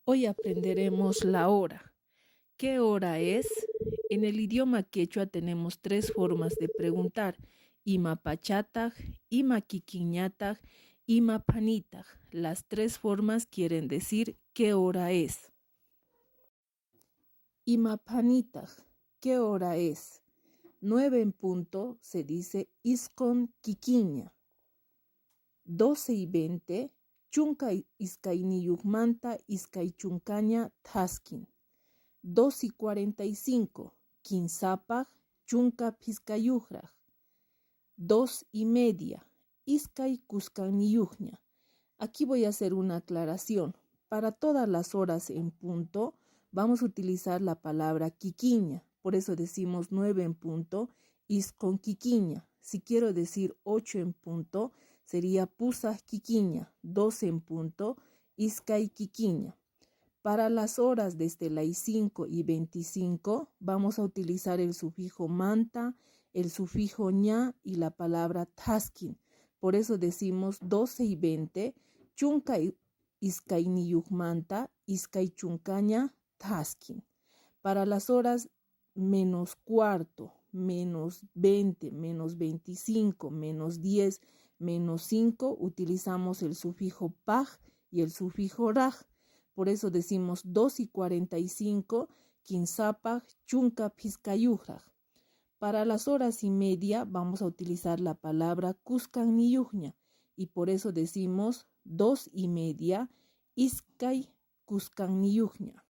Hoy aprenderemos la hora. ¿Qué hora es? En el idioma quechua tenemos tres formas de preguntar: ima pachatag, ima kikiñatag, ima panitag. Las tres formas quieren decir ¿qué hora es? Ima panitag, ¿qué hora es? 9 en punto se dice iskon kikiña. 12:20, chunka iskayniyukmanta iskaychunkaña taskin. 2:45, kinsapaj chunka piskayuhraj. 2:30, iskay kuskaniyuhña. Aquí voy a hacer una aclaración. Para todas las horas en punto vamos a utilizar la palabra kikiña. Por eso decimos 9 en punto, iskon kikiña. Si quiero decir 8 en punto, sería pusaj kikiña. 12 en punto, iskay kikiña. Para las horas desde las 5:25 vamos a utilizar el sufijo manta, el sufijo ña y la palabra taskin. Por eso decimos 12:20, chunka iskayniyukmanta iskaychunkaña taskin. Para las horas menos cuarto, menos 20, menos 25, menos 10, menos 5, utilizamos el sufijo paj y el sufijo raj. Por eso decimos 2:45, kinsapaj chunka piskayuhraj. Para las horas y media vamos a utilizar la palabra kuskaniyuhña y por eso decimos 2:30, iskay kuskaniyuhña.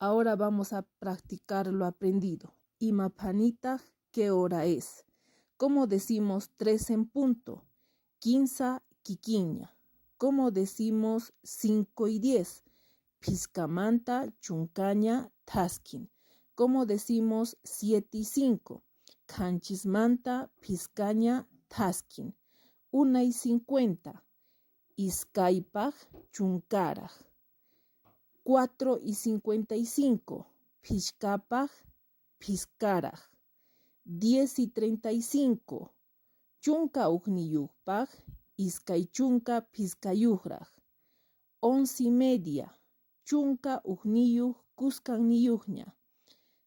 Ahora vamos a practicar lo aprendido. Ima panitag, ¿qué hora es? ¿Cómo decimos 3 en punto? Kinsa kikiña. ¿Cómo decimos 5:10? Piskamanta chunkaña taskin. ¿Cómo decimos 7:05? Kanchismanta piskaña taskin. 1:50. Iskaypaj chunkaraj. 4:55. Pishkapaj piskaraj. 10:35. Chunka ugniyukpaj iskay chunka piskayuhraj. 11:30. Chunka ugniyuj kuskaniyuhña.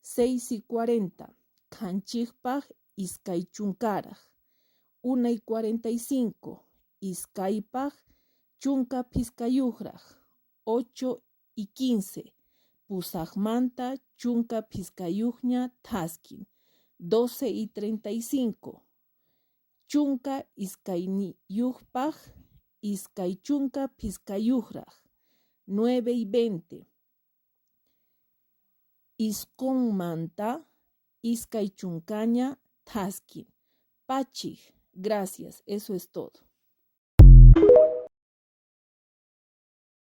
6:40. Kanchikpaj iskay chunkaraj. 1:45. Iskaypaj chunka piskayuhraj. 8:15. Pusajmanta chunka piskayuhña taskin. 12:35. Chunka iskayniyukpaj iskay chunka piskayuhraj. 9:20. Iskonmanta iskay chunkaña taskin. Pachij. Gracias, eso es todo.